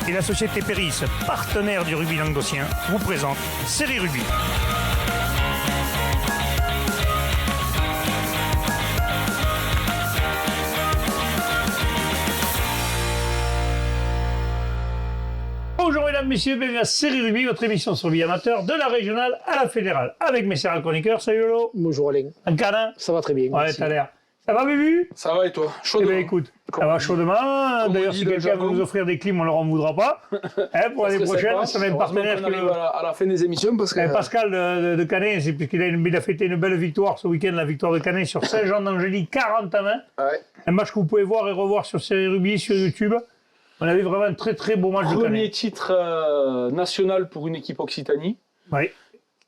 et la société Péris, partenaire du rugby languedocien, vous présente Série Rugby. Bonjour mesdames, messieurs, bienvenue à Série Rugby, votre émission sur le rugby amateur de la régionale à la fédérale. Avec mes serres chroniqueurs, salut Lolo. Bonjour Alain. Un canin. Ça va très bien. Ouais, t'as l'air. Ça va, Bubu? Ça va et toi? Chaud Eh demain. bien, écoute, ça va chaud demain. D'ailleurs, si quelqu'un veut nous offrir des clims, on leur en voudra pas. Pour l'année prochaine, c'est même partenaire. À la fin des émissions, parce que. Pascal de Canet, c'est puisqu'il a fêté une belle victoire ce week-end, la victoire de Canet sur Saint-Jean-d'Angély, 40 à 20. Ouais. Un match que vous pouvez voir et revoir sur Série Rugby, sur YouTube. On avait vraiment un très très beau match de Canet. Premier titre national pour une équipe Occitanie. Oui.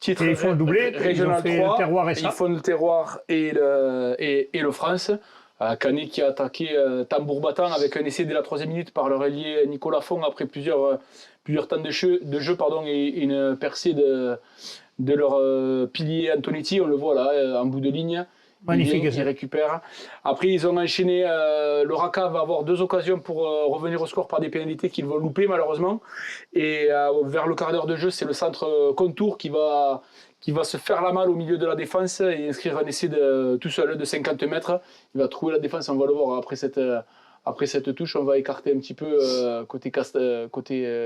Titre Et ils font le doublé, régional ils ont fait 3, le terroir et ça. ils font le terroir et le France. Canet qui a attaqué tambour battant avec un essai dès la 3e minute par leur ailier Nicolas Font après plusieurs temps de jeu et une percée de leur pilier Antonetti. On le voit là en bout de ligne. Magnifique. Il récupère. Après, ils ont enchaîné. Le Raka va avoir 2 occasions pour revenir au score par des pénalités qu'ils vont louper malheureusement. Et vers le quart d'heure de jeu, c'est le centre contour qui va se faire la malle au milieu de la défense et inscrire un essai tout seul de 50 mètres. Il va trouver la défense, on va le voir après cette touche. On va écarter un petit peu côté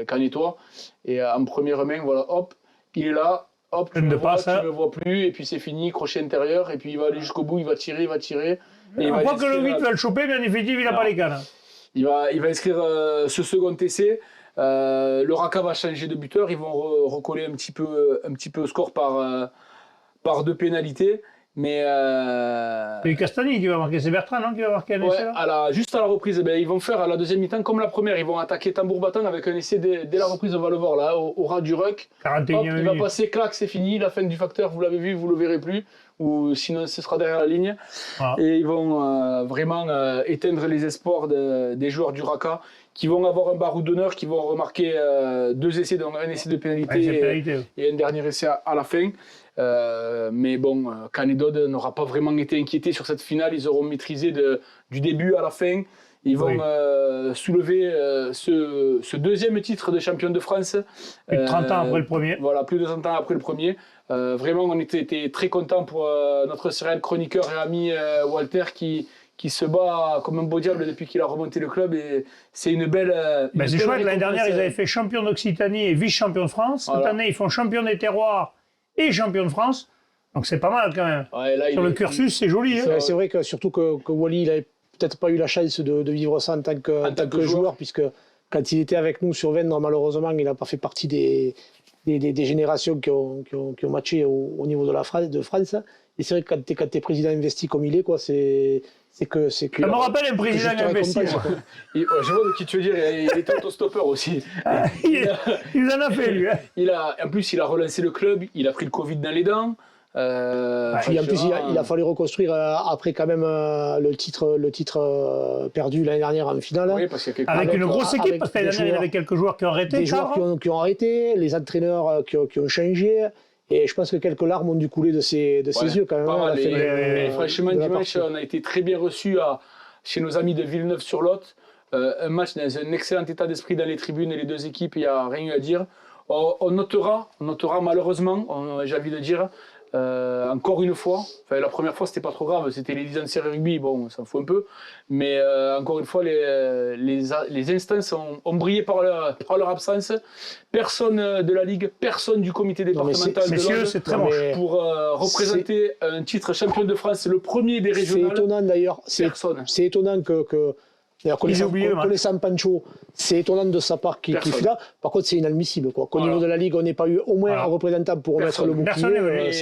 Canetois. Et en première main, voilà, hop, il est là. Hop, tu ne me vois plus, et puis c'est fini, crochet intérieur, et puis il va aller jusqu'au bout, il va tirer. Et on voit que le 8 va le choper, bien effectif, il n'a pas les cannes. Il va inscrire ce second essai. Le Raka va changer de buteur, ils vont recoller un petit peu au score par 2 pénalités. Mais c'est Castagni qui va marquer, c'est Bertrand non, qui va marquer un essai là juste à la reprise, ils vont faire à la deuxième mi-temps comme la première, ils vont attaquer tambour battant avec un essai dès la reprise, on va le voir là, au ras du ruck. Il va passer, clac, c'est fini, la fin du facteur, vous l'avez vu, vous le verrez plus, ou sinon ce sera derrière la ligne. Voilà. Et ils vont vraiment éteindre les espoirs des joueurs du Raka, qui vont avoir un barreau d'honneur, qui vont remarquer 2 essais, donc un essai de pénalité et un dernier essai à la fin. Mais bon, Canedod n'aura pas vraiment été inquiété sur cette finale. Ils auront maîtrisé du début à la fin. Ils vont soulever ce 2e titre de champion de France. Plus de 30 ans après le premier. Voilà, plus de 30 ans après le premier. Vraiment, on était très contents pour notre serial chroniqueur et ami Walter qui se bat comme un beau diable depuis qu'il a remonté le club. Et c'est une belle. C'est chouette. L'année dernière, ils avaient fait champion d'Occitanie et vice-champion de France. Cette année, ils font champion des terroirs et champion de France, donc c'est pas mal quand même. Ouais, là, sur le cursus, c'est joli. C'est vrai que surtout que Wally, il n'avait peut-être pas eu la chance de vivre ça en tant que joueur, puisque quand il était avec nous sur Vendre, malheureusement, il n'a pas fait partie des générations qui ont matché au niveau de France. Et c'est vrai que quand tu es président investi comme il est, quoi, c'est que. Ça me rappelle un président investi. Je vois de qui tu veux dire, il était autostoppeur aussi. Il en a fait, lui. En plus, il a relancé le club, il a pris le Covid dans les dents. Puis en plus, il a fallu reconstruire après quand même le titre perdu l'année dernière en finale. Oui, parce avec une grosse équipe, parce que l'année dernière, il y avait quelques joueurs qui ont arrêté. Des joueurs qui ont arrêté, les entraîneurs qui ont changé. Et je pense que quelques larmes ont dû couler de ses yeux quand même. Pas mal. Franchement, dimanche, on a été très bien reçus chez nos amis de Villeneuve-sur-Lot. Un match dans un excellent état d'esprit dans les tribunes et les 2 équipes, il n'y a rien à dire. On notera malheureusement, j'ai envie de dire, encore une fois, la première fois c'était pas trop grave, c'était les 10 ans de série rugby, bon, ça fout un peu, mais encore une fois, les instances ont brillé par leur absence. Personne de la Ligue, personne du comité départemental de l'Aude pour représenter un titre champion de France, le premier des régionales. C'est étonnant d'ailleurs, c'est étonnant que connaissant Pancho, c'est étonnant de sa part qu'il fait là. Par contre, c'est inadmissible. Qu'au niveau de la Ligue, on n'ait pas eu au moins un représentant pour remettre le bouclier.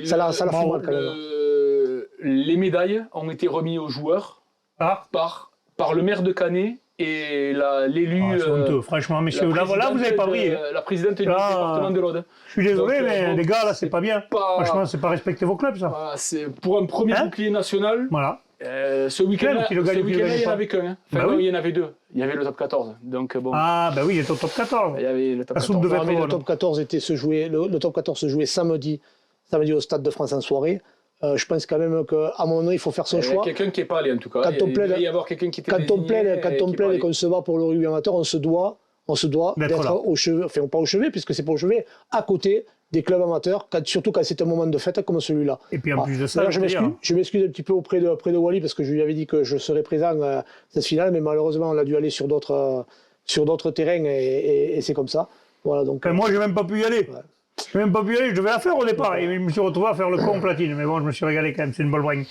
Ça la fout mal quand même. Les médailles ont été remises aux joueurs par le maire de Canet et l'élu. Franchement, messieurs, là, vous n'avez pas brillé. La présidente du département de l'Aude. Je suis désolé, mais les gars, là, c'est pas bien. Franchement, c'est pas respecter vos clubs, ça. C'est pour un premier bouclier national. Voilà. Ce week-end, il n'y en avait qu'un. Il y en avait 2. Il y avait le top 14. Donc, bon. Ah, ben oui, il était au top 14. Il y avait le top 14. Le top 14 le top 14 se jouait samedi au Stade de France en soirée. Je pense quand même qu'à un moment donné, il faut faire son choix. Il y a quelqu'un qui n'est pas allé en tout cas. Quand on plaide et qu'on se bat pour le rugby amateur, on se doit on se doit d'être au chevet, enfin pas au chevet, puisque c'est pas au chevet, à côté des clubs amateurs, surtout quand c'est un moment de fête comme celui-là. Et puis en plus de ça, je m'excuse un petit peu auprès de Wally, parce que je lui avais dit que je serais présent à cette finale, mais malheureusement, on a dû aller sur d'autres terrains, et c'est comme ça. Voilà, donc, moi, j'ai même pas pu y aller. Ouais. J'ai même pas pu y aller, je devais la faire au départ, et je me suis retrouvé à faire le con platine, mais bon, je me suis régalé quand même, c'est une bonne bringue.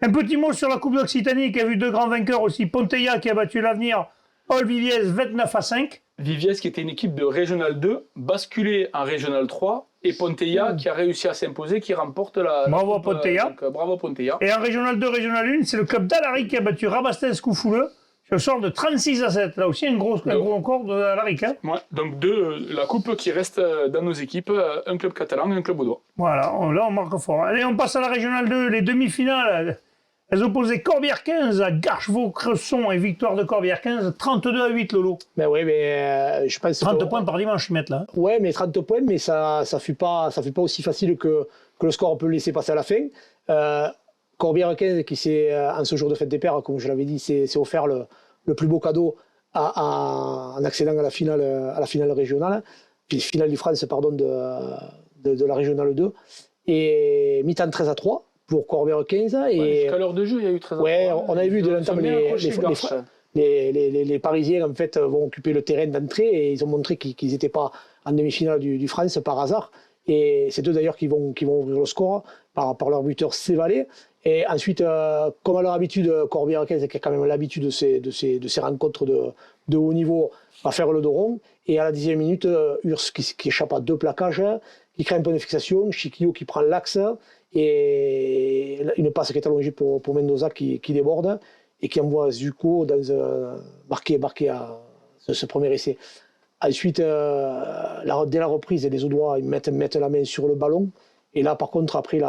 Un petit mot sur la Coupe d'Occitanie, qui a vu deux grands vainqueurs aussi, Ponteilla qui a battu l'Avenir, Paul Viviez 29-5. Viviez qui était une équipe de Régional 2, basculée en Régional 3, et Ponteilla qui a réussi à s'imposer, qui remporte la bravo à Ponteilla. Bravo Ponteilla. Et en Régional 2, Régional 1, c'est le club d'Alaric qui a battu Rabastens-Coufouleux sur le sort de 36-7. Là aussi, un gros record de Alaric. Hein. Ouais, donc la coupe qui reste dans nos équipes, un club catalan et un club audois. Voilà, là on marque fort. Allez, on passe à la Régional 2, les demi-finales. Elles opposaient Corbière 15 à Garchevaux-Cresson et victoire de Corbière 15, 32-8, Lolo. Ben oui, mais je pense 30 points par dimanche, ils mettent là. Ouais, mais 30 points, mais ça fut pas aussi facile que le score peut le laisser passer à la fin. Corbière 15, qui en ce jour de fête des pères, comme je l'avais dit, s'est offert le plus beau cadeau en accédant à la finale régionale, puis finale du France, pardon, de la Régionale 2. Et mi-temps 13-3. Pour Corbière 15. Jusqu'à l'heure de jeu, il y a eu 13 ans. Ouais, on avait vu de l'entame les Parisiens en fait, vont occuper le terrain d'entrée et ils ont montré qu'ils n'étaient pas en demi-finale du France par hasard. Et c'est eux d'ailleurs qui vont ouvrir le score par leur buteur Cévalé. Et ensuite, comme à leur habitude, Corbière 15, qui a quand même l'habitude de ces rencontres de haut niveau, va faire le dos rond. Et à la 10e minute, Urs qui échappe à 2 plaquages, qui crée un point de fixation, Chiquillo qui prend l'axe. Et une passe qui est allongée pour Mendoza qui déborde et qui envoie Zuko marqué à ce premier essai. Ensuite, dès la reprise, les Audois ils mettent la main sur le ballon. Et là, par contre, après,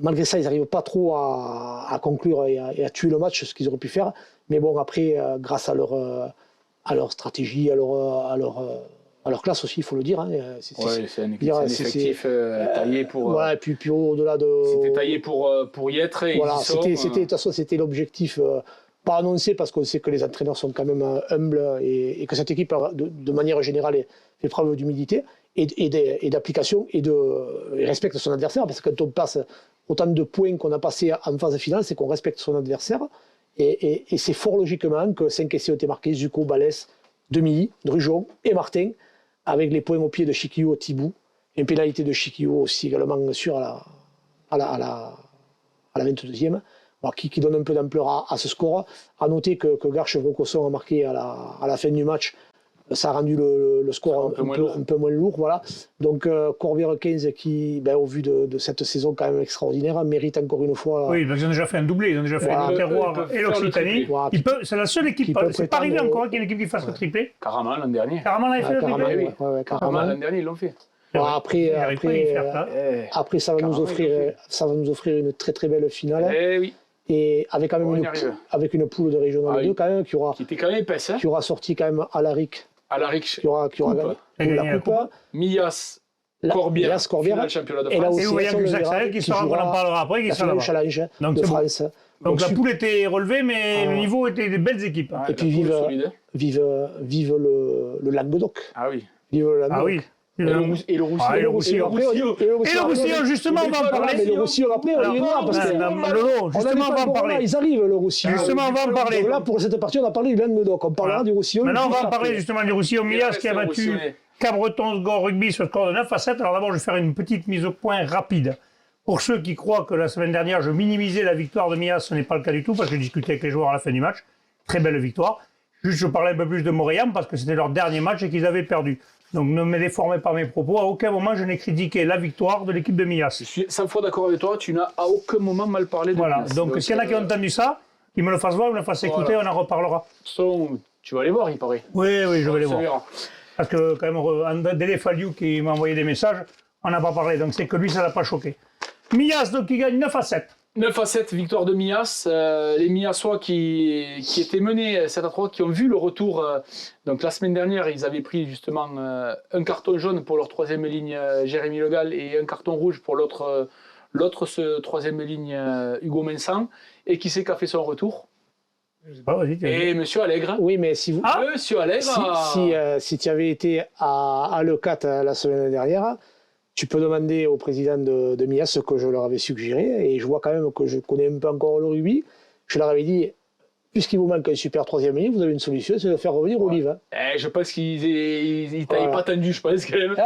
malgré ça, ils n'arrivent pas trop à conclure et à tuer le match, ce qu'ils auraient pu faire. Mais bon, après, grâce à leur stratégie, à leur classe aussi, il faut le dire. Hein. C'est un effectif taillé pour... Voilà, et puis au-delà de... C'était taillé pour y être et voilà, de toute façon, c'était l'objectif, pas annoncé, parce qu'on sait que les entraîneurs sont quand même humbles et que cette équipe, de manière générale, fait preuve d'humilité et d'application et respecte son adversaire, parce que quand on passe autant de points qu'on a passé en phase finale, c'est qu'on respecte son adversaire. Et c'est fort logiquement que 5 essais ont été marqués, Zuko, Balès, Demilly, Drujon et Martin, avec les points au pied de Chiquillo, Thibou, et une pénalité de Chiquillo aussi également sûre à la 22e, qui donne un peu d'ampleur à ce score. À noter que Garchevaux-Cresson a marqué à la fin du match, ça a rendu le score un peu moins lourd. Voilà. Donc Corbière 15 qui, au vu de cette saison quand même extraordinaire, mérite encore une fois... Oui, parce qu'ils ont déjà fait un doublé, ils ont déjà fait le terroir et l'Occitanie. C'est la seule équipe, c'est pas arrivé encore qu'il y ait une équipe qui fasse le triplé. Caraman l'an dernier. Caraman l'avait fait le triplé. Caraman l'an dernier, ils l'ont fait. Après, ça va nous offrir une très très belle finale. Oui. Et avec quand même une poule de Régional 2 quand même, qui était quand même épaisse, hein. Qui aura sorti quand même Alaric. Qui aura gagné la coupe. Mias, Corbière, finale championnat de France. Et là aussi, et Ouayang du Saxel qui sera, on en parlera après, qui sera là-bas. Challenge de France. Donc la poule était relevée, mais le niveau était des belles équipes. Et puis vive le Languedoc. Ah oui. Vive le Languedoc. Ah oui. Et le Roussillon. Et le Roussillon, justement, on va en parler. Mais le Roussillon, après, on y viendra. Justement, on va en parler. Ils arrivent, le Roussillon. Justement, on va en parler. Là, pour cette partie, on a parlé du Languedoc. On parlera du Roussillon. Maintenant, on va en parler justement du Roussillon. Mias qui a battu Cabreton Sgor Rugby sur le score de 9-7. Alors d'abord, je vais faire une petite mise au point rapide. Pour ceux qui croient que la semaine dernière, je minimisais la victoire de Mias, ce n'est pas le cas du tout, parce que j'ai discuté avec les joueurs à la fin du match. Très belle victoire. Juste, je parlais un peu plus de Montréal, parce que c'était leur dernier match et qu'ils avaient perdu. Donc ne me déformez pas mes propos. À aucun moment, je n'ai critiqué la victoire de l'équipe de Mias. Je suis 100 fois d'accord avec toi. Tu n'as à aucun moment mal parlé de Voilà. Mias. Donc s'il y en a qui ont entendu ça, qu'ils me le fassent voir, qu'ils me le fassent écouter, on en reparlera. Tu vas aller voir, il paraît. Oui, je vais les voir. Parce que quand même, Dele Faliou qui m'a envoyé des messages, on n'a pas parlé. Donc c'est que lui, ça ne l'a pas choqué. Mias, donc, qui gagne 9-7. 9-7, victoire de Mias. Les Miassois qui étaient menés 7-3, qui ont vu le retour. Donc la semaine dernière, ils avaient pris justement un carton jaune pour leur troisième ligne Jérémy Legal et un carton rouge pour l'autre troisième ligne Hugo Mensan. Et qui c'est qui a fait son retour? Et Monsieur Allègre. Oui, mais si vous. Monsieur Allègre. Si tu avais été à Lecate la semaine dernière, tu peux demander au président de MIAS ce que je leur avais suggéré. Et je vois quand même que je connais un peu encore le rugby. Je leur avais dit, puisqu'il vous manque un super troisième ligne, vous avez une solution, c'est de faire revenir Olive. Je pense qu'ils t'avaient pas tendu, je pense quand même.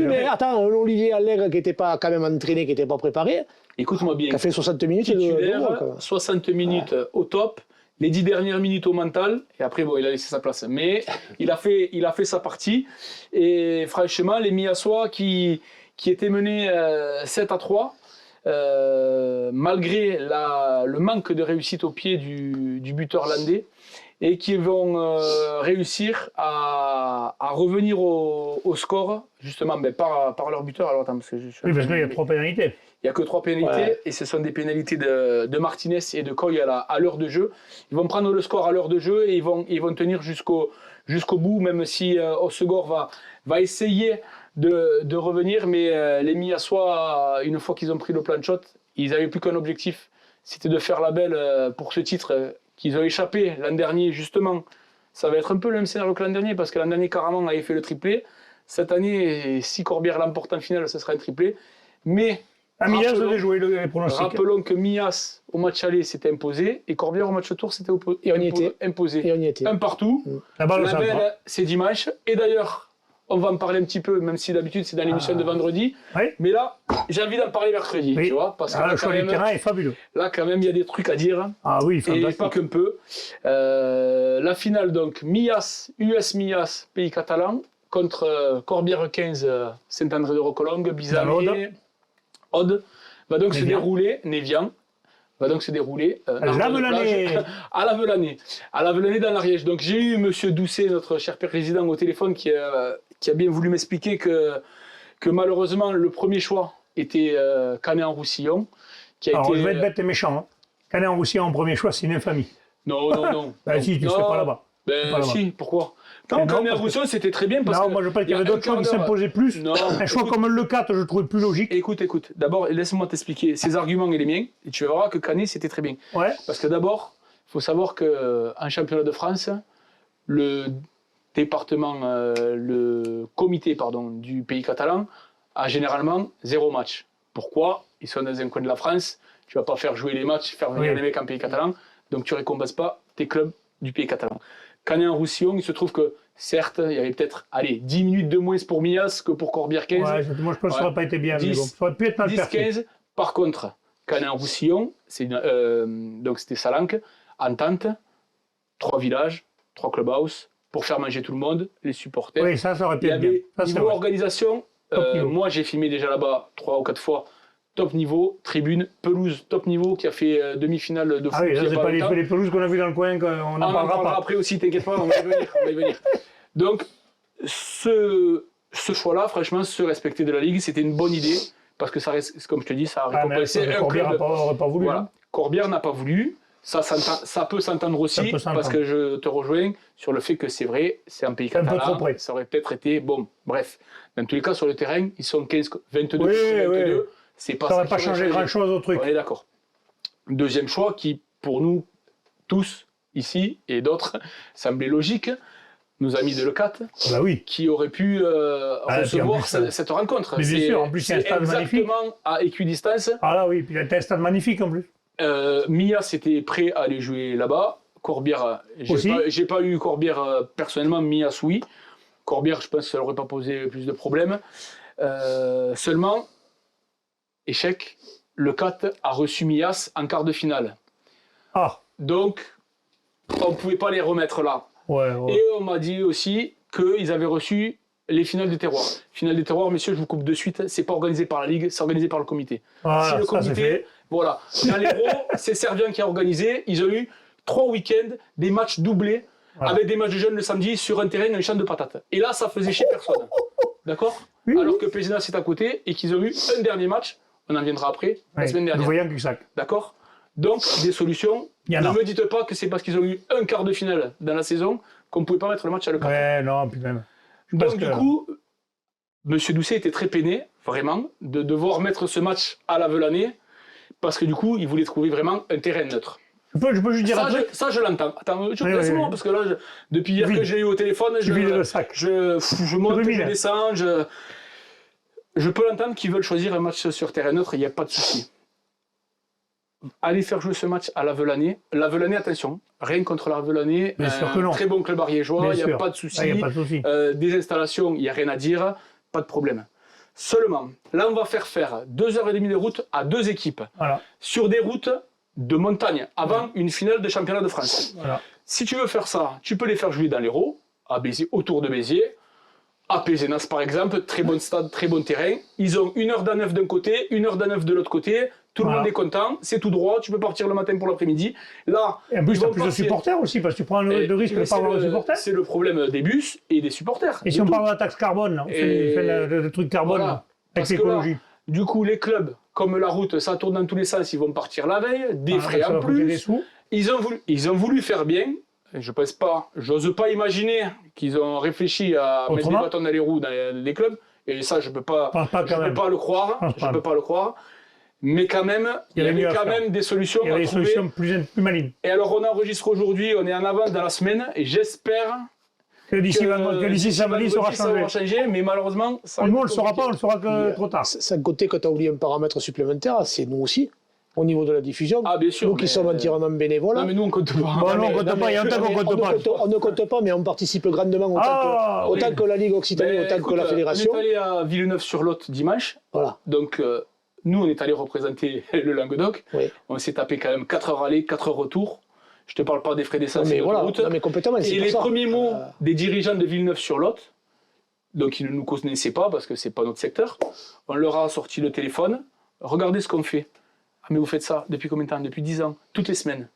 Mais attends, Olivier Allègre qui n'était pas quand même entraîné, qui n'était pas préparé. Écoute-moi bien. Qui a fait 60 minutes. Titulaire, 60 minutes au top. Les 10 dernières minutes au mental, et après, il a laissé sa place. Mais il a fait sa partie. Et franchement, les Miassois qui étaient menés 7-3, malgré le manque de réussite au pied du buteur landais, et qui vont réussir à revenir au score, justement, par leur buteur. Alors, attends, parce qu'il y a 3 pénalités. Il n'y a que 3 pénalités, et ce sont des pénalités de Martinez et de Coy à l'heure de jeu. Ils vont prendre le score à l'heure de jeu et ils vont tenir jusqu'au bout, même si Osegor va essayer de revenir. Mais les Miassois, une fois qu'ils ont pris le plan de shot, ils n'avaient plus qu'un objectif, c'était de faire la belle pour ce titre qu'ils ont échappé l'an dernier, justement. Ça va être un peu le même scénario que l'an dernier, parce que l'an dernier, Caraman avait fait le triplé. Cette année, si Corbière l'emporte en finale, ce sera un triplé. Mais Mias devait jouer les pronostics. Rappelons que Mias, au match aller, s'était imposé, et Corbière, au match retour, s'était imposé. Et on y était. Un partout. La belle, c'est dimanche. Et d'ailleurs, on va en parler un petit peu, même si d'habitude, c'est dans l'émission de vendredi. Oui. Mais là, j'ai envie d'en parler mercredi, tu vois. Parce que le choix du terrain est fabuleux. Là, quand même, il y a des trucs à dire. Ah oui, fantastique. Et pas qu'un peu. La finale, donc, US Mias, pays catalan, contre Corbière 15, Saint-André de Rocolongue, Bizarre. Aude va donc se dérouler, Névian, va donc se dérouler à Lavelanet dans l'Ariège. Donc j'ai eu Monsieur Doucet, notre cher président, au téléphone qui a bien voulu m'expliquer que malheureusement le premier choix était Canet-en-Roussillon. Alors je vais être bête et méchant. Hein. Canet-en-Roussillon en premier choix, c'est une infamie. Non. Si, tu ne serais pas là-bas. Si, pourquoi? Non, Canet-en-Roussillon, c'était très bien parce que... moi je pense qu'il y avait d'autres choix qui s'imposaient plus. Non, un choix comme le 4, je trouvais plus logique. Écoute. D'abord, laisse-moi t'expliquer ces arguments et les miens, et tu verras que Canet, c'était très bien. Ouais. Parce que d'abord, il faut savoir qu'en championnat de France, le comité du pays catalan a généralement 0 match. Pourquoi? Ils sont dans un coin de la France, tu ne vas pas faire jouer les matchs, faire venir les mecs en pays catalan, donc tu ne récompenses pas tes clubs du pays catalan. Canet-en-Roussillon, il se trouve que, certes, il y avait peut-être 10 minutes de moins pour Mias que pour Corbière 15. Ouais, moi je pense que ça n'aurait pas été bien, 10, mais bon, ça aurait pu être mal perçu. 10-15. Par contre, Canet-en-Roussillon, donc c'était Salanque, Entente, 3 villages, 3 clubhouse, pour faire manger tout le monde, les supporters. Oui, ça aurait pu être bien. Niveau organisation, moi j'ai filmé déjà là-bas 3 ou 4 fois. Top niveau, tribune, pelouse top niveau qui a fait demi-finale de foot. Ah oui, ça c'est pas les pelouses qu'on a vues dans le coin, on n'en parlera pas. Après aussi, t'inquiète pas, on va y venir. Donc, ce choix-là, franchement, se respecter de la Ligue, c'était une bonne idée, parce que ça reste, comme je te dis, ça a récompensé un Corbière club. n'aurait pas voulu. Voilà. Hein. Corbière n'a pas voulu, ça peut s'entendre aussi, parce que je te rejoins sur le fait que c'est vrai, c'est un pays catalan, trop près. ça aurait peut-être été, bon, bref. Dans tous les cas, sur le terrain, ils sont 22 oui, 22. Oui. Ça n'aurait pas changé grand-chose au truc. On est d'accord. Deuxième choix qui, pour nous tous, ici et d'autres, semblait logique, nos amis de Lecate, qui auraient pu recevoir cette rencontre. Mais bien sûr, en plus, c'est un stade magnifique. Exactement à équidistance. Ah là oui, puis il y a un stade magnifique en plus. Mias était prêt à aller jouer là-bas. Corbière, j'ai pas eu Corbière personnellement, Mias oui. Corbière, je pense que ça n'aurait pas posé plus de problèmes. Seulement, échec, Lecate a reçu Mias en quart de finale. Ah. Donc, on ne pouvait pas les remettre là. Ouais. Et on m'a dit aussi qu'ils avaient reçu les finales de terroir. Finale de terroir, messieurs, je vous coupe de suite, c'est pas organisé par la Ligue, c'est organisé par le comité. Ah, si le comité, voilà. Dans l'Hérault, c'est Servien qui a organisé, ils ont eu 3 week-ends, des matchs doublés, avec des matchs de jeunes le samedi sur un terrain, un champ de patates. Et là, ça faisait chier personne. D'accord ? Alors que Pézenas est à côté et qu'ils ont eu un dernier match. On en viendra après, la semaine dernière. Nous voyons Cussac. D'accord ? Donc, des solutions. Ne me dites pas que c'est parce qu'ils ont eu un quart de finale dans la saison qu'on ne pouvait pas mettre le match à Lecate. Ouais, non, puis même. Donc, du coup, M. Doucet était très peiné, vraiment, de devoir mettre ce match à Lavelanet, parce que du coup, il voulait trouver vraiment un terrain neutre. Je peux juste dire un truc. Ça, je l'entends. Attends, laisse-moi, parce que là, depuis hier que j'ai eu au téléphone, je monte, je descends, je peux l'entendre qu'ils veulent choisir un match sur terrain neutre, il n'y a pas de souci. Allez faire jouer ce match à Lavelanet. Lavelanet, attention, rien contre Lavelanet, très bon club ariégeois, il n'y a pas de souci. Des installations, il n'y a rien à dire, pas de problème. Seulement, là, on va faire 2h30 de route à 2 équipes sur des routes de montagne avant une finale de championnat de France. Voilà. Si tu veux faire ça, tu peux les faire jouer dans l'Hérault, à Béziers, autour de Béziers, à Pézenas par exemple, très bon stade, très bon terrain. Ils ont 1 heure d'A9 d'un côté, 1 heure d'A9 de l'autre côté. Tout le monde est content, c'est tout droit, tu peux partir le matin pour l'après-midi. Là, et en plus, tu as plus de supporters aussi, parce que tu prends le risque de ne pas avoir de supporters. C'est le problème des bus et des supporters. Et si on parle de la taxe carbone, là, on fait le truc carbone avec l'écologie. Du coup, les clubs, comme la route, ça tourne dans tous les sens, ils vont partir la veille, des frais en plus. Ils ont voulu faire bien. Je pense pas, j'ose pas imaginer qu'ils ont réfléchi à mettre des bâtons dans les roues dans les clubs. Et ça, je peux pas le croire. Mais quand même, il y avait quand même des solutions à trouver. Il y a des solutions plus malines. Et alors, on enregistre aujourd'hui, on est en avance dans la semaine, et j'espère que d'ici samedi, ça aura changé. Mais malheureusement, ça nous, on ne le saura pas, on le saura que trop tard. C'est un côté que tu as oublié un paramètre supplémentaire, c'est nous aussi. Au niveau de la diffusion, ah, bien sûr, nous qui sommes entièrement bénévoles. Non, mais nous on compte pas. On ne compte pas, mais on participe grandement autant que la Ligue Occitanie, autant que la Fédération. On est allé à Villeneuve-sur-Lot dimanche. Voilà. Donc, nous, on est allé représenter le Languedoc. Oui. On s'est tapé quand même 4 heures aller, 4 heures retour. Je ne te parle pas des frais d'essence et de route. Non, mais complètement, et les premiers mots des dirigeants de Villeneuve-sur-Lot, donc ils ne nous connaissaient pas parce que ce n'est pas notre secteur, on leur a sorti le téléphone. Regardez ce qu'on fait. Ah, mais vous faites ça depuis combien de temps? Depuis 10 ans, toutes les semaines.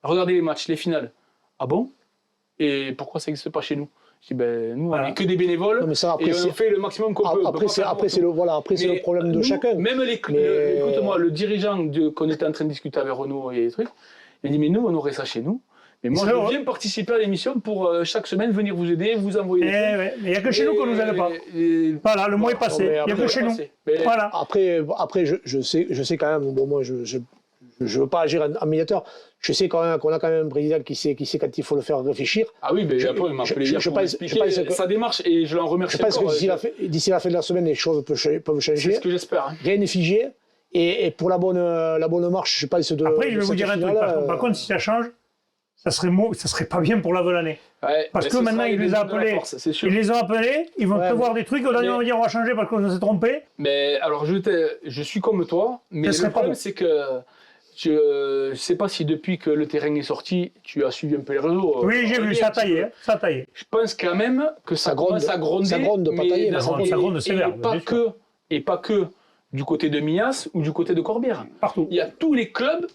Regardez les matchs, les finales. Ah bon? Et pourquoi ça n'existe pas chez nous? Je dis, nous, on n'est que des bénévoles, et on fait le maximum qu'on peut. Après, c'est le problème de chacun. Même écoute-moi, le dirigeant qu'on était en train de discuter avec Renaud et les trucs, il dit, mais nous, on aurait ça chez nous. Mais moi, je veux bien participer à l'émission pour chaque semaine venir vous aider, vous envoyer des trucs. Mais il n'y a que chez nous qu'on ne nous aide pas. Voilà, le mois est passé. Il n'y a que chez nous. Voilà. Après, je sais quand même, bon, moi, je ne veux pas agir en médiateur. Je sais quand même qu'on a quand même un président qui sait quand il faut le faire réfléchir. Ah oui, mais après, il m'a appelé hier pour m'expliquer sa démarche et je l'en remercie encore. Je pense que d'ici la fin de la semaine, les choses peuvent changer. C'est ce que j'espère. Rien n'est figé. Et pour la bonne marche, je pense de. Après, je vais vous dire un truc. Par contre, si ça change, ça serait pas bien pour Lavelanet. Ouais, parce que maintenant, ils les ont appelés, ils vont prévoir des trucs, au dernier moment, ils vont dire on va changer parce qu'on s'est trompé. Mais alors, je suis comme toi, mais le problème, c'est que je ne sais pas si depuis que le terrain est sorti, tu as suivi un peu les réseaux. Oui, j'ai vu, ça taillait. Je pense quand même que ça commence à gronder. Ça gronde, pas tailler, ça gronde sévère. Et pas que du côté de Mias ou du côté de Corbière. Partout. Il y a tous les clubs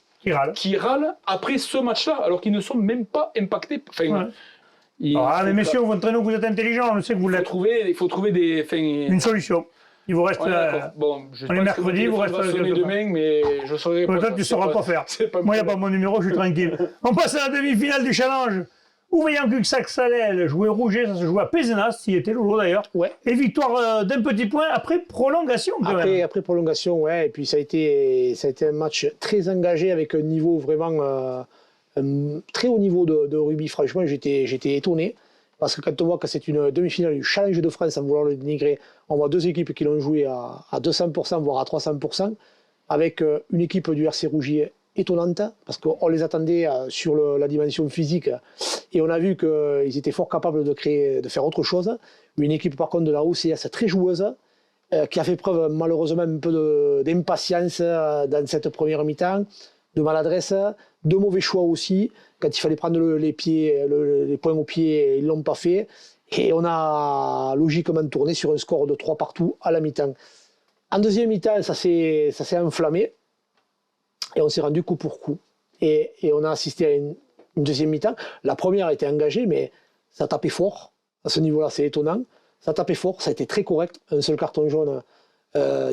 qui râlent après ce match-là, alors qu'ils ne sont même pas impactés. Enfin, les messieurs, vous entraînez, vous êtes intelligents, on sait que vous l'êtes. Il faut trouver une solution. Il vous reste. On est mercredi, il vous reste. Demain, mais je saurais pas. Peut-être tu ne sauras pas faire. Moi, il n'y a pas mon numéro, je suis tranquille. On passe à la demi-finale du challenge. Ouveillan-Cuxac-Salel jouait Rouget, ça se joue à Pézenas, il était le jour d'ailleurs. Ouais. Et victoire d'un petit point après prolongation. Après prolongation, ouais. Et puis ça a été un match très engagé avec un niveau vraiment très haut niveau de rugby. Franchement, j'étais étonné. Parce que quand on voit que c'est une demi-finale du Challenge de France, sans vouloir le dénigrer, on voit 2 équipes qui l'ont joué à 200%, voire à 300%, avec une équipe du RC Rougier étonnante, parce qu'on les attendait sur la dimension physique, et on a vu qu'ils étaient fort capables de faire autre chose. Une équipe par contre de la OCS très joueuse, qui a fait preuve malheureusement un peu d'impatience dans cette première mi-temps, de maladresse, de mauvais choix aussi. Quand il fallait prendre les points au pied, ils ne l'ont pas fait. Et on a logiquement tourné sur un score de 3 partout à la mi-temps. En deuxième mi-temps, ça s'est enflammé. Et on s'est rendu coup pour coup. Et on a assisté à une deuxième mi-temps. La première a été engagée, mais ça tapait fort. À ce niveau-là, c'est étonnant. Ça tapait fort, ça a été très correct. Un seul carton jaune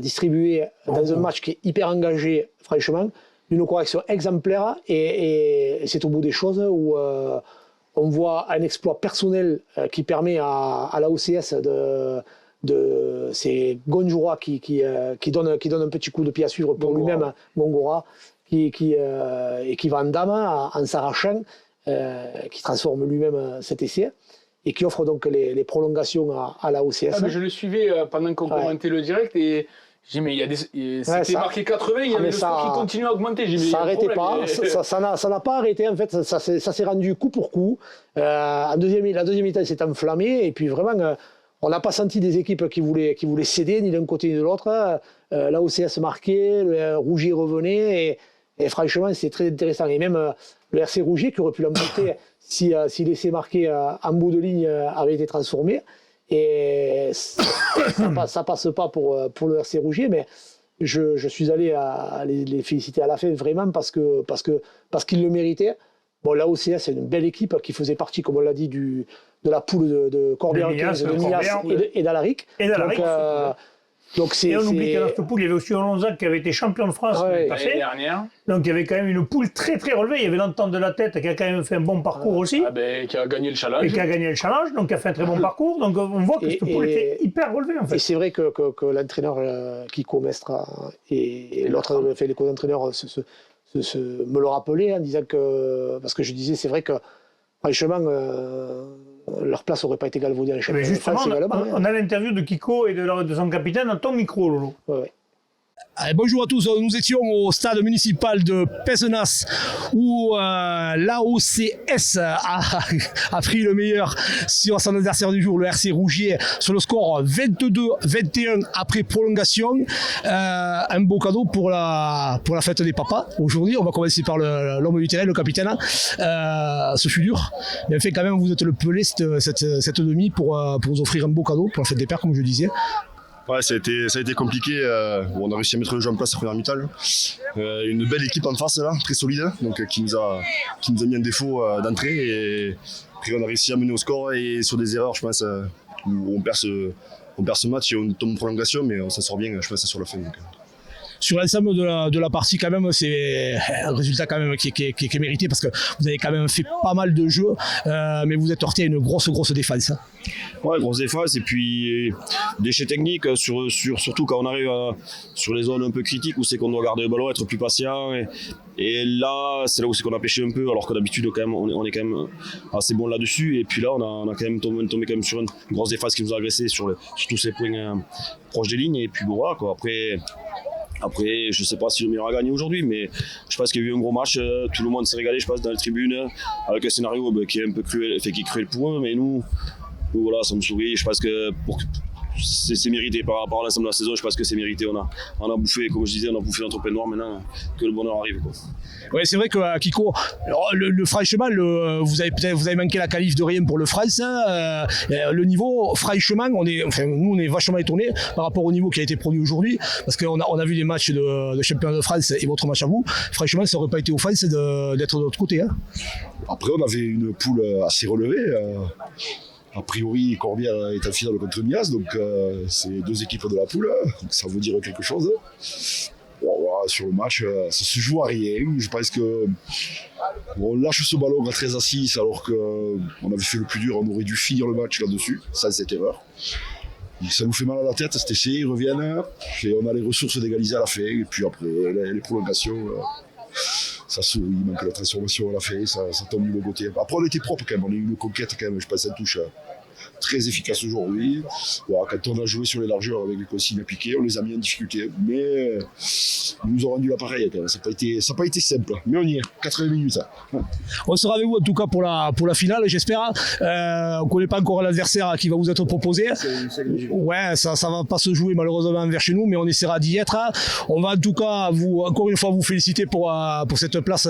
distribué dans un match qui est hyper engagé, franchement. D'une correction exemplaire. Et c'est au bout des choses où on voit un exploit personnel qui permet à la OCS c'est Gonjura qui donne un petit coup de pied à suivre pour lui-même, Mongora. qui va en dame en s'arrachant, qui transforme lui-même cet essai et qui offre donc les prolongations à la OCS. Ah, mais je le suivais pendant qu'on commentait le direct et j'ai dit, mais il y a c'était marqué 80, il y avait le score qui continue à augmenter. Ça n'arrêtait pas, ça n'a pas arrêté en fait, ça s'est rendu coup pour coup. La deuxième mi-temps s'est enflammée et puis vraiment, on n'a pas senti des équipes qui voulaient céder ni d'un côté ni de l'autre. La OCS marquait, le Rougier revenait et franchement c'est très intéressant. Et même le RC Rougier qui aurait pu l'emporter si l'essai marqué en bout de ligne avait été transformé. Et ça passe pas pour le RC Rougier, mais je suis allé les féliciter à la fin vraiment parce qu'ils le méritaient. Bon, la OCS, c'est une belle équipe qui faisait partie, comme on l'a dit, de la poule de Corbière, de Mias et d'Alaric. Et on oublie que dans cette poule, il y avait aussi Olonzac qui avait été champion de France l'année dernière. Donc il y avait quand même une poule très très relevée. Il y avait l'Entente de la Tête qui a quand même fait un bon parcours aussi. Qui a gagné le challenge. Donc qui a fait un très bon parcours. Donc on voit que cette poule était hyper relevée en fait. Et c'est vrai que l'entraîneur Kiko Mestre et l'autre les co-entraîneurs me le rappelaient en disant que. Parce que je disais, c'est vrai que franchement. Leur place n'aurait pas été galvaudée en championnat. Justement, on a l'interview de Kiko et de son capitaine dans ton micro, Lolo. Ouais. Allez, bonjour à tous, nous étions au stade municipal de Pézenas où l'AOCS a pris le meilleur sur son adversaire du jour, le RC Rougier, sur le score 22-21 après prolongation. Un beau cadeau pour la fête des papas. Aujourd'hui, on va commencer par l'homme du terrain, le capitaine. Ce fut dur, mais en fait quand même vous êtes le pelé cette demi pour vous offrir un beau cadeau pour la fête des pères, comme je le disais. Ouais, ça a été compliqué. On a réussi à mettre le jeu en place la première mi-temps. Une belle équipe en face, là, très solide, donc, qui nous a mis un défaut d'entrée. Et puis on a réussi à mener au score et sur des erreurs, je pense, où on perd ce match et on tombe en prolongation, mais on s'en sort bien, je pense, sur la fin. Donc. Sur l'ensemble de la partie, quand même, c'est un résultat quand même qui est mérité parce que vous avez quand même fait pas mal de jeux, mais vous êtes heurté à une grosse défense. Ouais, grosse défense et puis déchets techniques, surtout quand on arrive sur les zones un peu critiques où c'est qu'on doit garder le ballon, être plus patient. Et là, c'est là où c'est qu'on a pêché un peu, alors que d'habitude, quand même, on est quand même assez bon là-dessus. Et puis là, on a quand même tombé quand même sur une grosse défense qui nous a agressé sur tous ces points proches des lignes. Et puis bon, voilà, quoi. Après, je ne sais pas si le meilleur a gagné aujourd'hui, mais je pense qu'il y a eu un gros match. Tout le monde s'est régalé, je pense, dans les tribunes, avec un scénario qui est un peu cruel, qui est cruel pour eux. Mais nous voilà, ça me sourit. Je pense que c'est mérité par rapport à l'ensemble de la saison. Je pense que c'est mérité. On a bouffé, comme je disais, on a bouffé notre pain noir maintenant que le bonheur arrive. Oui, c'est vrai que Kiko, franchement, vous avez manqué la qualif de rien pour le France. Le niveau, franchement, nous on est vachement étonnés par rapport au niveau qui a été produit aujourd'hui, parce qu'on a vu les matchs de championnat de France et votre match à vous. Franchement, ça n'aurait pas été offense d'être de l'autre côté. Après, on avait une poule assez relevée. A priori, Corbière est en finale contre Mias, donc c'est deux équipes de la poule, donc ça veut dire quelque chose. Bon, voilà, sur le match, ça se joue à rien. Je pense qu'on lâche ce ballon à 13-6 alors qu'on avait fait le plus dur, on aurait dû finir le match là-dessus, sans cette erreur. Ça nous fait mal à la tête, cet essai, ils reviennent, et on a les ressources d'égaliser à la fin, et puis après, les prolongations... ça sourit, il manque la transformation à la fin, ça tombe du bon côté. Après, on était propre quand même, on a eu une conquête quand même, je pense, à touche très efficace aujourd'hui. Voilà, quand on a joué sur les largeurs avec les consignes appliquées, on les a mis en difficulté, mais ils nous ont rendu l'appareil quand même. Ça n'a pas été simple, mais on y est, 80 minutes. Ouais. On sera avec vous en tout cas pour la finale, j'espère. On ne connaît pas encore l'adversaire qui va vous être proposé. Ouais, ça ne va pas se jouer malheureusement vers chez nous, mais on essaiera d'y être. On va en tout cas encore une fois vous féliciter pour cette place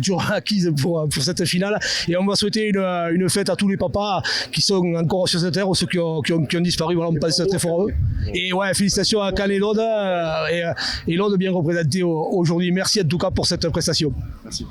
durement acquise pour cette finale. Et on va souhaiter une fête à tous les papas qui sont encore sur cette terre ou ceux qui ont disparu. Voilà, on pense très fort à eux. Et ouais, félicitations à Caen et l'Aude et l'Aude bien représenté aujourd'hui. Merci en tout cas pour cette prestation. Merci.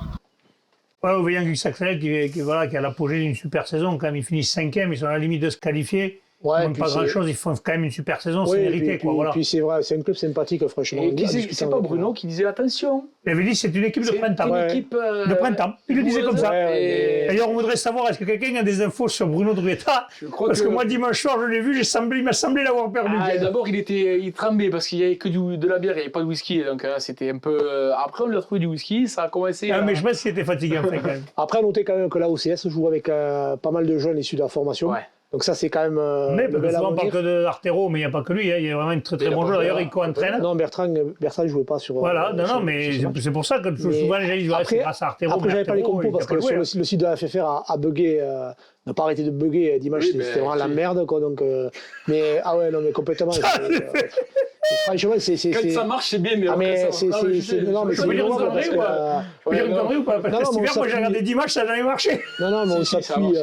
Ouais, vous voyez un Saxel qui a l'apogée d'une super saison. Quand même, ils finissent 5e, ils sont à la limite de se qualifier. Ils n'ont pas grand-chose, ils font quand même une super saison, c'est mérité. Puis c'est vrai, c'est un club sympathique, franchement. Et c'est pas Bruno qui disait attention. Il avait dit c'est une équipe de printemps. Une équipe de printemps. Il le disait comme ça. D'ailleurs, on voudrait savoir, est-ce que quelqu'un a des infos sur Bruno Druetta? Parce que moi, dimanche soir, je l'ai vu, il m'a semblé l'avoir perdu. D'abord, il tremblait parce qu'il n'y avait que de la bière, il n'y avait pas de whisky. Donc c'était un peu. Après, on lui a trouvé du whisky, ça a commencé. Mais je pense qu'il était fatigué après, quand même. Après, notez quand même que la OCS joue avec pas mal de jeunes issus de la formation. Ouais. Donc ça, c'est quand même... mais souvent, on parle que d'Artero, mais il n'y a pas que lui. Il y a vraiment un très très bon joueur. D'ailleurs, il co-entraîne. Non, Bertrand ne jouait pas sur... Voilà, mais c'est pour ça que souvent les gens disent c'est grâce à Artero. Après, j'avais pas les compos parce que sur le site de la FFR a bugué, n'a pas arrêté de bugger dimanche, c'était vraiment la merde, quoi. Donc, mais complètement. Franchement, quand ça marche, c'est bien, mais après ça... Non, mais c'est une connerie ou pas? Faut dire une connerie ou pas? Parce que cet hiver, moi, j'ai regardé dimanche, ça n'a jamais marché. Non, mais on s'appuie...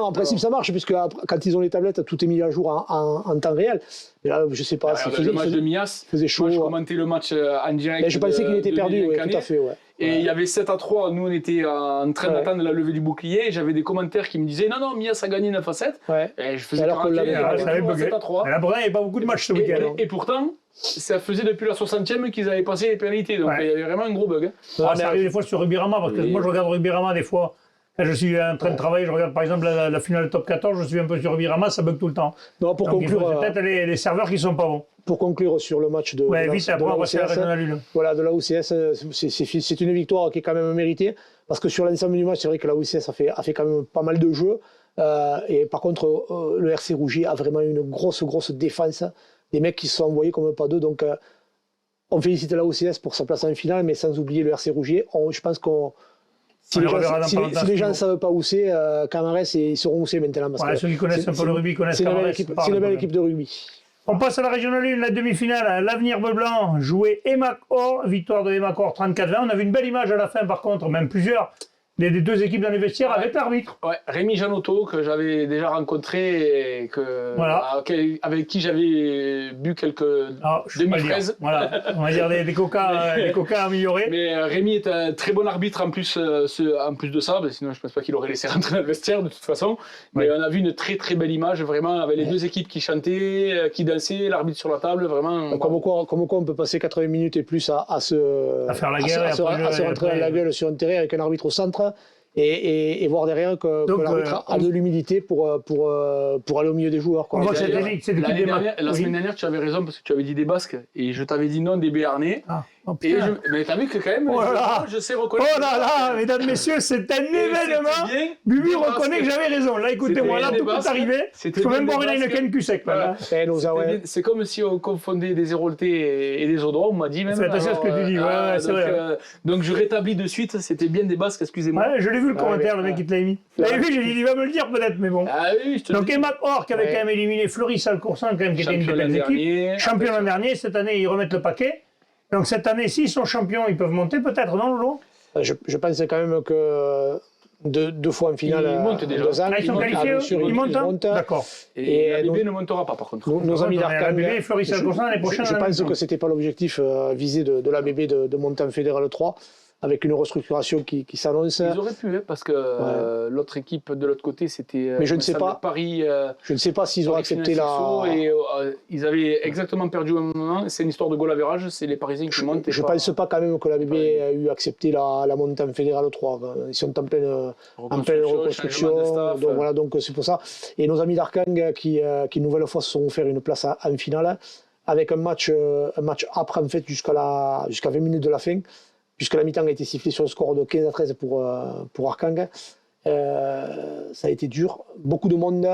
En principe, ça marche, puisque quand ils ont les tablettes, tout est mis à jour en temps réel. Et là, je sais pas... Le match de Mias, faisait chaud. moi, je commentais le match en direct. Je pensais qu'il était perdu, tout à fait, Et il y avait 7-3, nous on était en train d'attendre la levée du bouclier, et j'avais des commentaires qui me disaient non, Mias a gagné 9-7. Et je faisais alors 7-3. Et là, pourtant, il n'y avait pas beaucoup de matchs ce week-end. Et pourtant, ça faisait depuis la 60e qu'ils avaient passé les pénalités, donc il y avait vraiment un gros bug. Ça arrive des fois sur Rugby-Rama, parce que moi je regarde Rugby-Rama des fois. Je suis en train de travailler, je regarde par exemple la finale top 14, je suis un peu sur Rugby-Rama, ça bug tout le temps. Non, pour conclure, c'est peut-être les serveurs qui ne sont pas bons. Pour conclure sur le match de la OCS, c'est une victoire qui est quand même méritée, parce que sur l'ensemble du match, c'est vrai que la OCS a fait quand même pas mal de jeux, et par contre, le RC Rougier a vraiment une grosse défense, des mecs qui se sont envoyés comme pas deux, donc on félicite la OCS pour sa place en finale, mais sans oublier le RC Rougier. Je pense qu'on... Si les gens ne savent pas où c'est, Camarès, ils sauront où c'est maintenant. Ceux qui connaissent un peu le rugby connaissent Camarès. C'est une belle équipe de rugby. On passe à la Régionale 1, la demi-finale. L'Avenir Bleu Blanc jouait Emac-Or, victoire de Emac-Or 34-20. On a vu une belle image à la fin, par contre, même plusieurs. Des deux équipes dans les vestiaires avec l'arbitre. Ouais, Rémi Janotto, que j'avais déjà rencontré et avec qui j'avais bu quelques demi-fraises. Voilà, on va dire des coca améliorés. Mais Rémi est un très bon arbitre en plus de ça, sinon je ne pense pas qu'il aurait laissé rentrer dans le vestiaire de toute façon. Mais on a vu une très très belle image, vraiment, avec les deux équipes qui chantaient, qui dansaient, l'arbitre sur la table, vraiment. Comme quoi on peut passer 80 minutes et plus à se rentrer dans la gueule sur un terrain avec un arbitre au centre. Et voir derrière que l'arbitre a de l'humilité pour aller au milieu des joueurs. On voit que la semaine dernière, tu avais raison parce que tu avais dit des Basques et je t'avais dit non des Béarnais. Mais t'as vu que quand même, je sais reconnaître. Oh là là, mesdames, messieurs, c'est un événement. Bubu reconnaît que j'avais raison. Là, écoutez-moi, là, tout peut arriver. Il faut même boire une Heineken cul sec. C'est comme si on confondait des Héroltais et des Audois, on m'a dit même. C'est attention à ce que tu dis, c'est vrai. Donc je rétablis de suite, c'était bien des Basques, excusez-moi. Ouais, je l'ai vu le commentaire, le mec qui te l'a mis. Vous l'avez vu, j'ai dit, il va me le dire peut-être, mais bon. Donc Emac-Or qui avait quand même éliminé Fleury-Salcoursan, quand même, qui était une des belles équipes. Champion l'an dernier, cette année, ils remettent le paquet. Donc cette année, s'ils sont champions, ils peuvent monter peut-être, non, Lolo? Je pense quand même que deux fois en finale. Ils montent déjà. Ils sont qualifiés, ils montent. D'accord. Et la BB ne montera pas, par contre. Nos amis d'Arcang. l'année prochaine. Je pense que ce n'était pas l'objectif visé de la BB de monter en Fédéral 3. Avec une restructuration qui s'annonce. Ils auraient pu, parce que l'autre équipe de l'autre côté, c'était mais je ne sais pas. Paris. Je ne sais pas s'ils auraient accepté la. Et ils avaient exactement perdu un moment. C'est une histoire de goal average, c'est les Parisiens qui montent. Je ne pense pas quand même que la BB ait eu accepté la montée en Fédéral 3. Ils sont en pleine reconstruction. Donc voilà, donc c'est pour ça. Et nos amis d'Arcang qui une nouvelle fois se sont offert une place en finale avec un match après en fait jusqu'à 20 minutes de la fin. Puisque la mi-temps a été sifflée sur le score de 15-13 pour Arcang. Ça a été dur. Beaucoup de monde.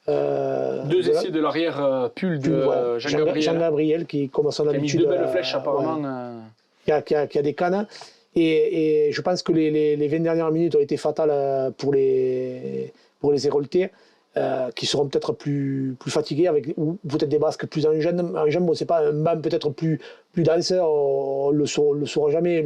Deux essais de l'arrière pull de Jean Gabriel qui commence à l'habitude. Qui a mis 2 belles flèches apparemment. Qui a des cannes. Et je pense que les 20 dernières minutes ont été fatales pour les Héroltais. Qui seront peut-être plus fatigués ou peut-être des Basques plus en jambes. Bon, c'est pas un banc peut-être plus dense, on le saura jamais.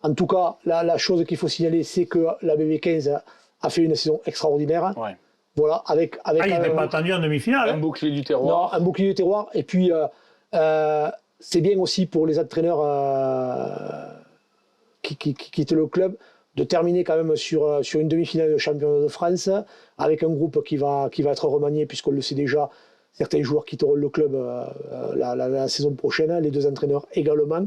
En tout cas, la chose qu'il faut signaler, c'est que la BB15 a fait une saison extraordinaire. Ouais. Voilà, il n'était pas attendu en demi-finale. Un bouclier du terroir. Non, un bouclier du terroir. Et puis, c'est bien aussi pour les entraîneurs qui quittent le club de terminer quand même sur une demi-finale de championnat de France, avec un groupe qui va être remanié, puisqu'on le sait déjà, certains joueurs quitteront le club la saison prochaine, les 2 entraîneurs également.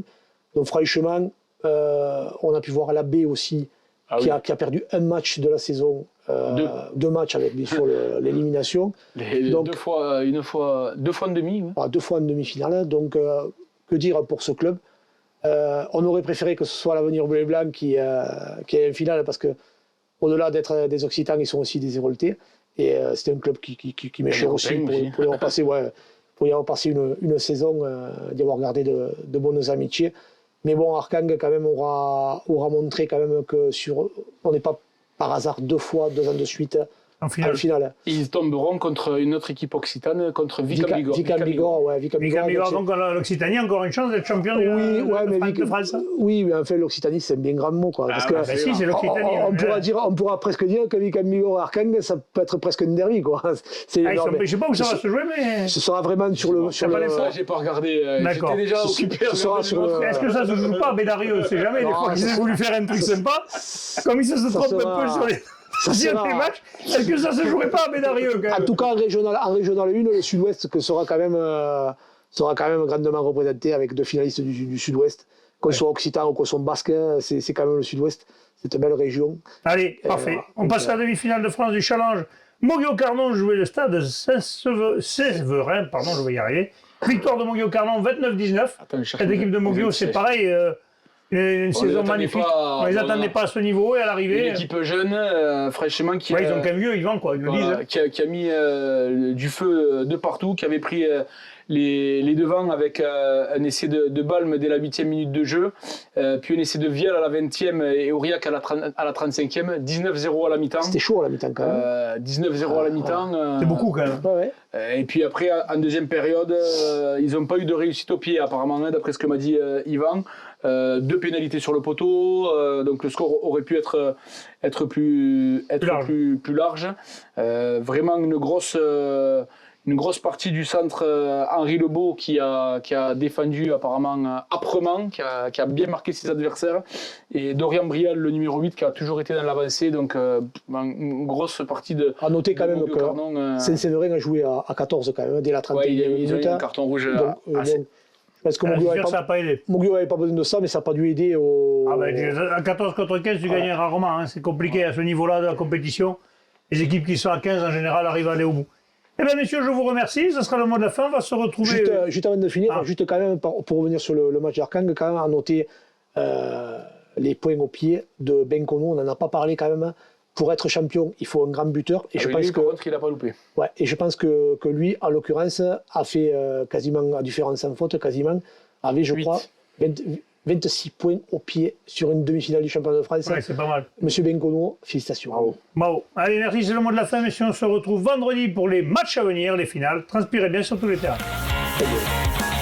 Donc franchement, on a pu voir la B aussi, qui a perdu un match de la saison, 2 matchs avec bien sûr l'élimination. Donc 2 fois en demi. Ouais. 2 fois en demi-finale. Donc que dire pour ce club? On aurait préféré que ce soit l'Avenir Bleu et Blanc qui ait une finale, parce que au-delà d'être des Occitans, ils sont aussi des Héroltais. Et c'était un club qui m'échait aussi pour y avoir passé, pour y avoir passé une saison, d'y avoir gardé de bonnes amitiés. Mais bon, Arkang quand même aura montré quand même que on n'est pas par hasard 2 fois, 2 ans de suite en finale. Ils tomberont contre une autre équipe occitane, contre Vicam Bigorre. Vicam Bigorre, donc l'Occitanie a encore une chance d'être champion de France. Oui, mais en fait, l'Occitanie, c'est un bien grand mot. Parce que si, c'est l'Occitanie. On pourra presque dire que Vicam Bigorre et Arkang, ça peut être presque une derby. Je ne sais pas où ça va se jouer, mais... Ce sera vraiment sur le... J'ai pas regardé. J'étais déjà occupé. Est-ce que ça se joue pas à Bédarieux? On ne sait jamais. Des fois qu'ils ont voulu faire un truc sympa, comme ils se trompent un peu sur les... des matchs, est-ce que ça se jouerait pas à Bédarieux quand même? En tout cas, en régional 1, le Sud-Ouest sera quand même grandement représenté, avec 2 finalistes du Sud-Ouest. Qu'on soit occitan ou qu'on soit basque, c'est quand même le Sud-Ouest. C'est une belle région. Allez, parfait. On passe à la demi-finale de France du Challenge. Moguio-Carnon jouait le stade Saint-Séverin, je vais y arriver. Victoire de Moguio-Carnon 29-19. Cette équipe de Moguio, c'est pareil. Une saison magnifique. On les attendait pas à ce niveau, et à l'arrivée. Une équipe jeune, fraîchement, ils ont qu'un vieux, Yvan, quoi, ils le disent. Qui a mis du feu de partout, qui avait pris les devants avec un essai de Balme dès la 8e minute de jeu, puis un essai de Vielle à la 20e et Aurillac à la 35e, 19-0 à la mi-temps. C'était chaud à la mi-temps quand même. 19-0 à la mi-temps. C'est beaucoup quand même. Ouais. Et puis après, en deuxième période, ils n'ont pas eu de réussite au pied apparemment, d'après ce que m'a dit Yvan. 2 pénalités sur le poteau, donc le score aurait pu être plus large. Vraiment une grosse partie du centre, Henri Lebeau, qui a défendu apparemment âprement, qui a bien marqué ses adversaires, et Dorian Brial, le numéro 8, qui a toujours été dans l'avancée, donc une grosse partie de... À noter quand même que Saint-Séverin a joué à 14 quand même, dès la 30e minute. Ils ont eu un carton rouge parce que Moguio n'avait pas besoin de ça, mais ça n'a pas dû aider à 14 contre 15, tu gagnes rarement. Hein. C'est compliqué à ce niveau-là de la compétition. Les équipes qui sont à 15, en général, arrivent à aller au bout. Eh bien, messieurs, je vous remercie. Ce sera le mot de la fin. On va se retrouver... Juste avant de finir, juste quand même, pour revenir sur le match d'Arkang, quand même, à noter les points au pied de Bencono. On n'en a pas parlé quand même. Pour être champion, il faut un grand buteur. Et je pense par contre, il n'a pas loupé. Ouais, et je pense que lui, en l'occurrence, a fait quasiment, à différence sans faute, avait, je crois, 26 points au pied sur une demi-finale du championnat de France. Ouais, c'est pas mal. Monsieur Bencono, félicitations. Bravo. Allez, merci, c'est le mot de la fin, messieurs. On se retrouve vendredi pour les matchs à venir, les finales. Transpirez bien sur tous les terrains. Très bien.